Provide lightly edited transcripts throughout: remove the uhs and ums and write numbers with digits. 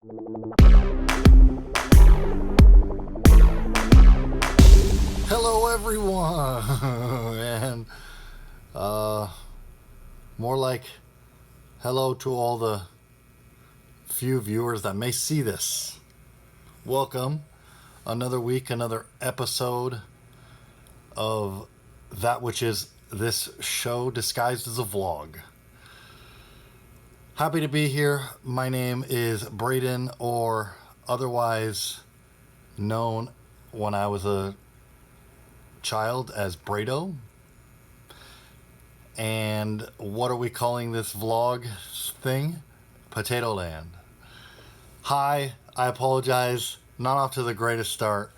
Hello, everyone, and more like hello to all the few viewers that may see this. Welcome, another week, another episode of that which is this show disguised as a vlog. Happy to be here. My name is Braden, or otherwise known when I was a child as Brado. And what are we calling this vlog thing? Potato Land. Hi, I apologize. Not off to the greatest start.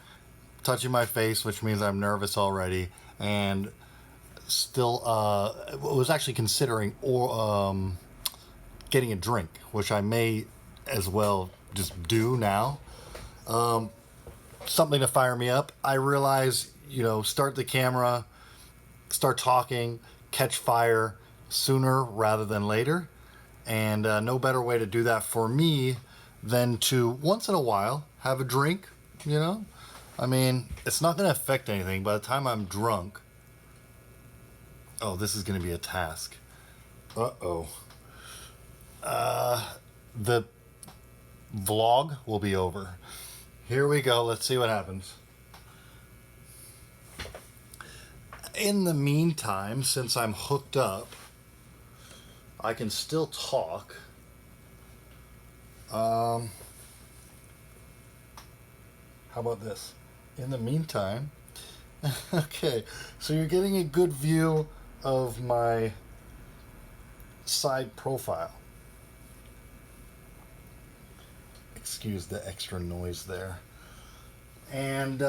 Touching my face, which means I'm nervous already, and still was actually considering getting a drink, which I may as well just do now. Something to fire me up. I realize, start the camera, start talking, catch fire sooner rather than later. And no better way to do that for me than to, once in a while, have a drink, I mean, it's not going to affect anything. By the time I'm drunk... Oh, this is going to be a task. Uh-oh. The vlog will be over. Here we go. Let's see what happens. In the meantime, since I'm hooked up, I can still talk. How about this? In the meantime, okay, so you're getting a good view of my side profile. Excuse the extra noise there. And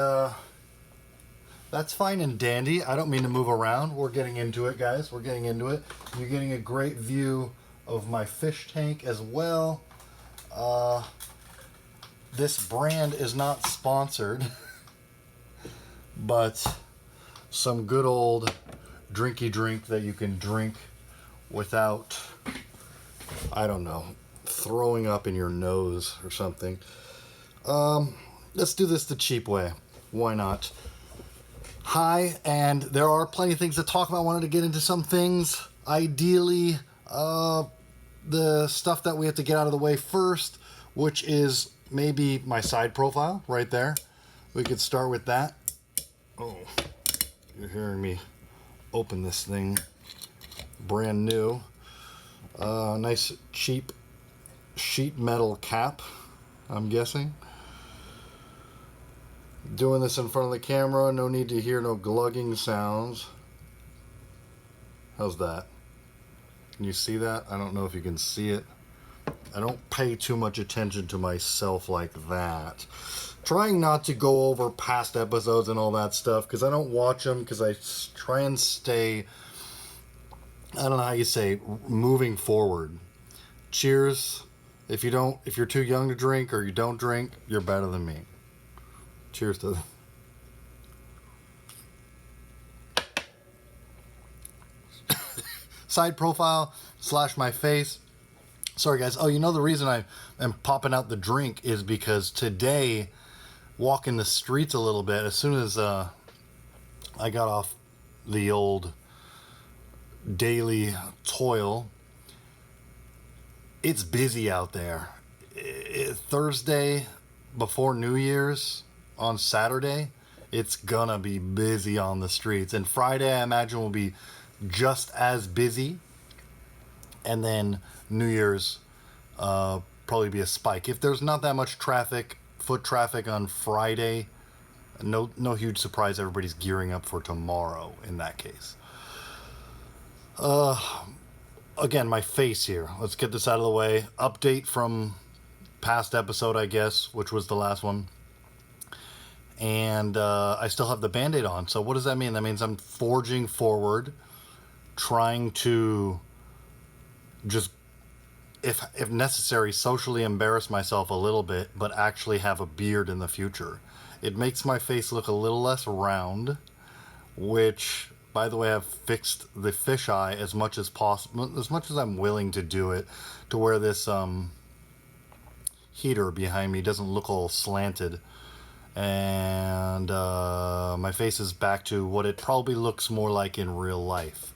that's fine and dandy. I don't mean to move around. We're getting into it, guys. We're getting into it. You're getting a great view of my fish tank as well. This brand is not sponsored, but some good old drinky drink that you can drink without, I don't know, throwing up in your nose or something. Let's do this the cheap way. Why not? Hi, and there are plenty of things to talk about. I wanted to get into some things. Ideally, the stuff that we have to get out of the way first, which is maybe my side profile right there. We could start with that. Oh, you're hearing me open this thing. Brand new. Nice cheap sheet metal cap, I'm guessing. Doing this in front of the camera, no need to hear no glugging sounds. How's that? Can you see that? I don't know if you can see it. I don't pay too much attention to myself like that. Trying not to go over past episodes and all that stuff, because I don't watch them, because I try and stay, I don't know how you say, moving forward. Cheers. If you're too young to drink or you don't drink, you're better than me. Cheers to side profile / my face. Sorry guys. Oh, the reason I am popping out the drink is because today, walking the streets a little bit, as soon as I got off the old daily toil, it's busy out there. Thursday before New Year's, on Saturday, it's gonna be busy on the streets. And Friday, I imagine, will be just as busy. And then New Year's, probably be a spike. If there's not that much traffic, foot traffic on Friday, no huge surprise. Everybody's gearing up for tomorrow in that case. Again, my face here. Let's get this out of the way. Update from past episode, I guess, which was the last one. And I still have the Band-Aid on. So what does that mean? That means I'm forging forward, trying to just, if necessary, socially embarrass myself a little bit, but actually have a beard in the future. It makes my face look a little less round, which, by the way, I've fixed the fisheye as much as possible, as much as I'm willing to do it, to where this heater behind me doesn't look all slanted. And my face is back to what it probably looks more like in real life.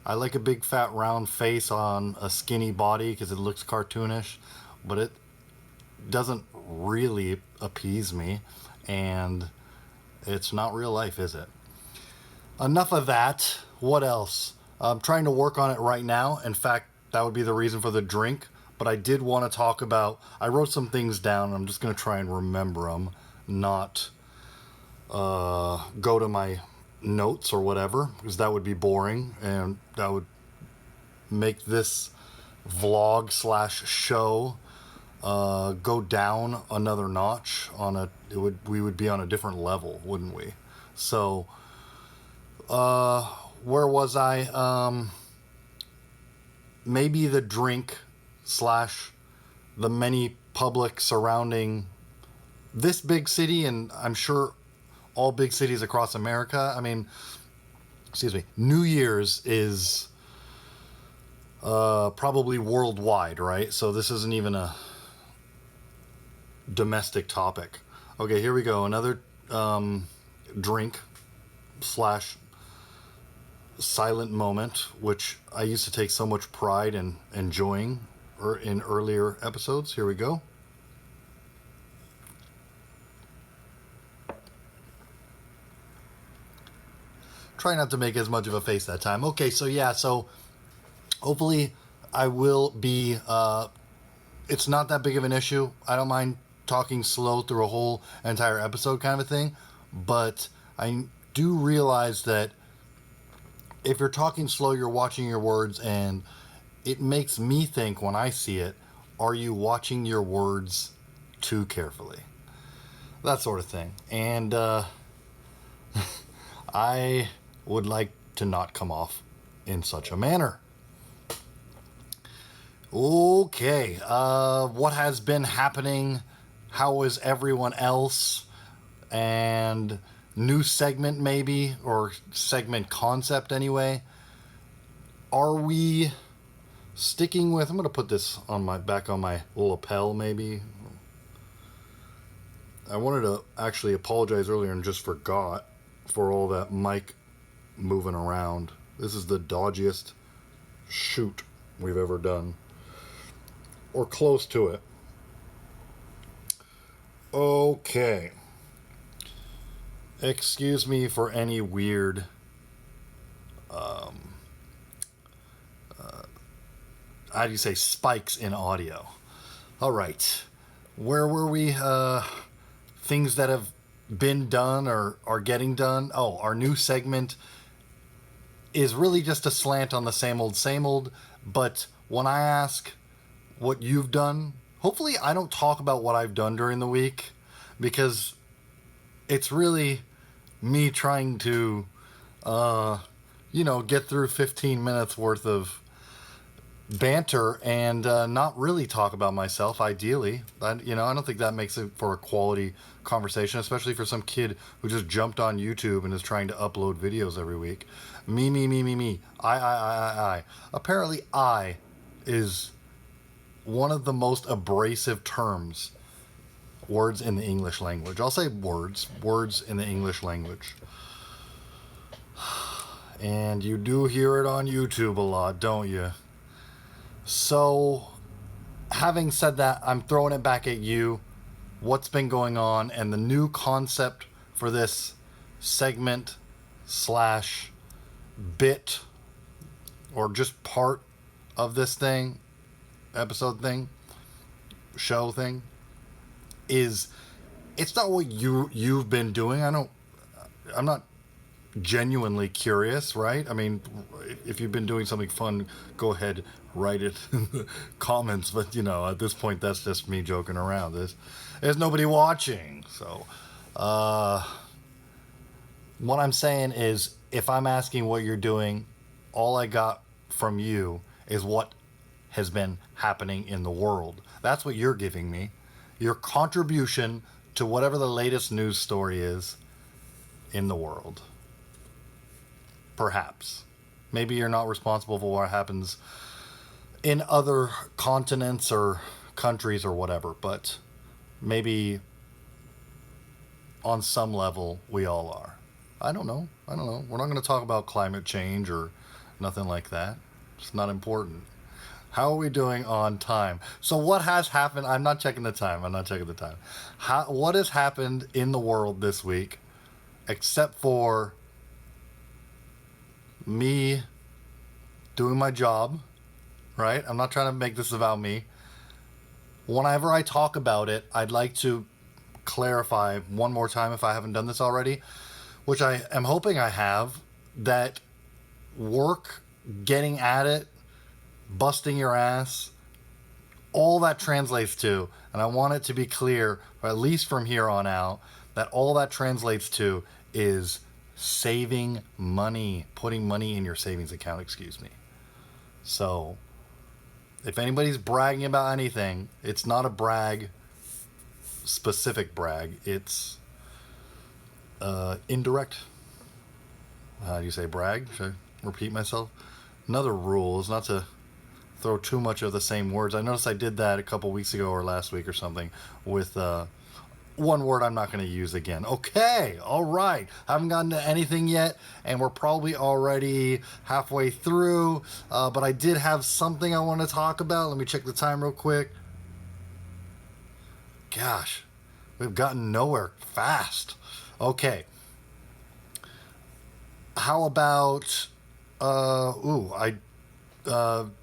I like a big fat round face on a skinny body because it looks cartoonish, but it doesn't really appease me, and it's not real life, is it? Enough of that. What else? I'm trying to work on it right now. In fact, that would be the reason for the drink. But I did want to talk about, I wrote some things down. I'm just going to try and remember them, not go to my notes or whatever, because that would be boring and that would make this vlog slash show go down another notch on a, we would be on a different level, wouldn't we? So where was I? Maybe the drink slash the many public surrounding this big city, and I'm sure all big cities across America. I mean, excuse me, New Year's is probably worldwide, right? So this isn't even a domestic topic. Okay, here we go. Another drink slash silent moment, which I used to take so much pride in enjoying in earlier episodes. Here we go. Try not to make as much of a face that time. Okay, so yeah, so hopefully I will be, it's not that big of an issue. I don't mind talking slow through a whole entire episode kind of a thing, but I do realize that if you're talking slow, you're watching your words, and it makes me think when I see it, are you watching your words too carefully? That sort of thing. And I would like to not come off in such a manner. Okay, what has been happening? How is everyone else? And new segment maybe, or segment concept anyway. Are we sticking with, I'm going to put this on my back on my lapel maybe. I wanted to actually apologize earlier and just forgot for all that mic moving around. This is the dodgiest shoot we've ever done, or close to it. Okay. Excuse me for any weird how do you say, spikes in audio. All right. Where were we? Things that have been done or are getting done. Oh, our new segment is really just a slant on the same old, but when I ask what you've done, hopefully I don't talk about what I've done during the week, because it's really me trying to, get through 15 minutes worth of banter and not really talk about myself, ideally. I don't think that makes it for a quality conversation, especially for some kid who just jumped on YouTube and is trying to upload videos every week. Me. I. Apparently, I is one of the most abrasive terms, words in the English language. I'll say words in the English language. And you do hear it on YouTube a lot, don't you? So, having said that, I'm throwing it back at you. What's been going on, and the new concept for this segment slash bit, or just part of this thing, episode thing, show thing, is, it's not what you've been doing. I'm not genuinely curious, right? I mean, if you've been doing something fun, go ahead, write it in the comments, but at this point that's just me joking around. There's nobody watching. So what I'm saying is, if I'm asking what you're doing, all I got from you is what has been happening in the world. That's what you're giving me, your contribution to whatever the latest news story is in the world. Perhaps. Maybe you're not responsible for what happens in other continents or countries or whatever, but maybe on some level we all are. I don't know. We're not going to talk about climate change or nothing like that. It's not important. How are we doing on time? So what has happened? I'm not checking the time. What has happened in the world this week, except for me doing my job, right? I'm not trying to make this about me. Whenever I talk about it, I'd like to clarify one more time, if I haven't done this already, which I am hoping I have, that work, getting at it, busting your ass, all that translates to, and I want it to be clear, or at least from here on out, that all that translates to is saving money, putting money in your savings account, excuse me. So, if anybody's bragging about anything, it's not a specific brag, it's indirect. How do you say brag? Should I repeat myself? Another rule is not to throw too much of the same words. I noticed I did that a couple weeks ago or last week or something with one word I'm not going to use again. Okay, all right. Haven't gotten to anything yet, and we're probably already halfway through, but I did have something I want to talk about. Let me check the time real quick. Gosh, we've gotten nowhere fast. Okay. How about, I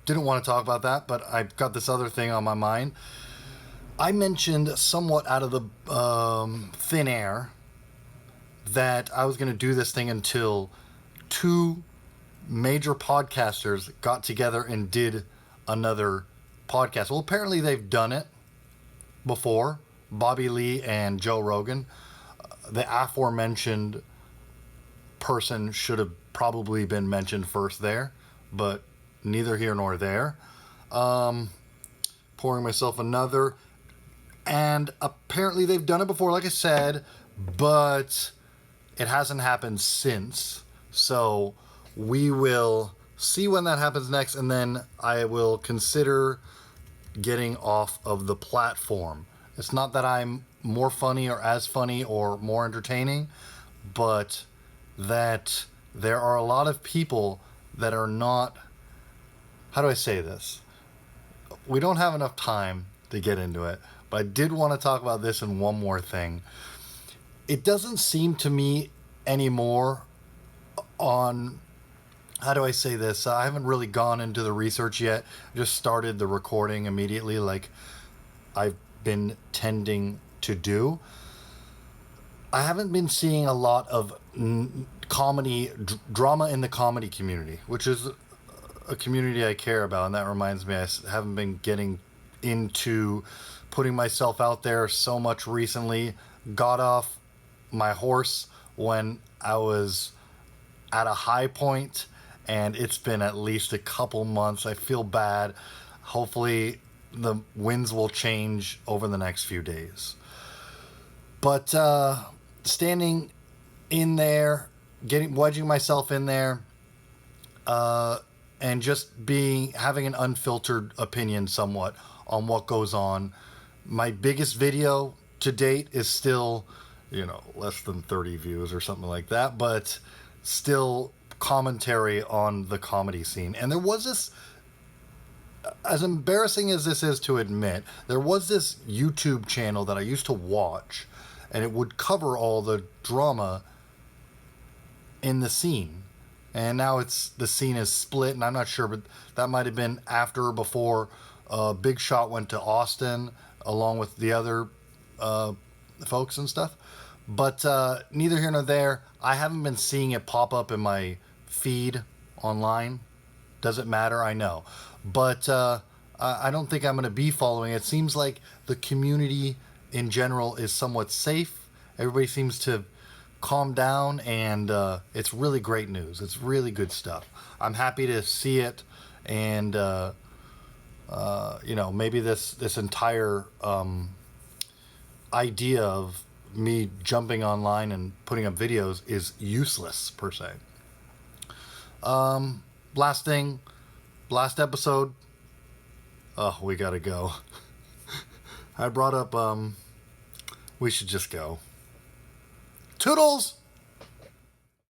didn't want to talk about that, but I've got this other thing on my mind. I mentioned somewhat out of the thin air that I was going to do this thing until two major podcasters got together and did another podcast. Well, apparently they've done it before. Bobby Lee and Joe Rogan. The aforementioned person should have probably been mentioned first there, but neither here nor there. Pouring myself another. And apparently they've done it before, like I said, but it hasn't happened since. So we will see when that happens next, and then I will consider getting off of the platform. It's not that I'm more funny or as funny or more entertaining, but that there are a lot of people that are not, how do I say this? We don't have enough time to get into it, but I did want to talk about this and one more thing. It doesn't seem to me anymore on, how do I say this? I haven't really gone into the research yet. I just started the recording immediately like I've been tending to do. I haven't been seeing a lot of comedy, drama in the comedy community, which is a community I care about. And that reminds me, I haven't been getting into putting myself out there so much recently. Got off my horse when I was at a high point, and it's been at least a couple months. I feel bad. Hopefully the winds will change over the next few days. But standing in there, wedging myself in there, and just having an unfiltered opinion somewhat on what goes on. My biggest video to date is still, less than 30 views or something like that, but still commentary on the comedy scene. And there was this, as embarrassing as this is to admit, there was this YouTube channel that I used to watch, and it would cover all the drama in the scene. And now the scene is split, and I'm not sure, but that might have been after or before Big Shot went to Austin, along with the other folks and stuff. But neither here nor there. I haven't been seeing it pop up in my feed online. Doesn't matter, I know. But I don't think I'm going to be following it. It seems like the community in general is somewhat safe. Everybody seems to calm down, and it's really great news. It's really good stuff. I'm happy to see it, and maybe this entire idea of me jumping online and putting up videos is useless per se. Last episode. Oh, we gotta go. I brought up We should just go. Toodles!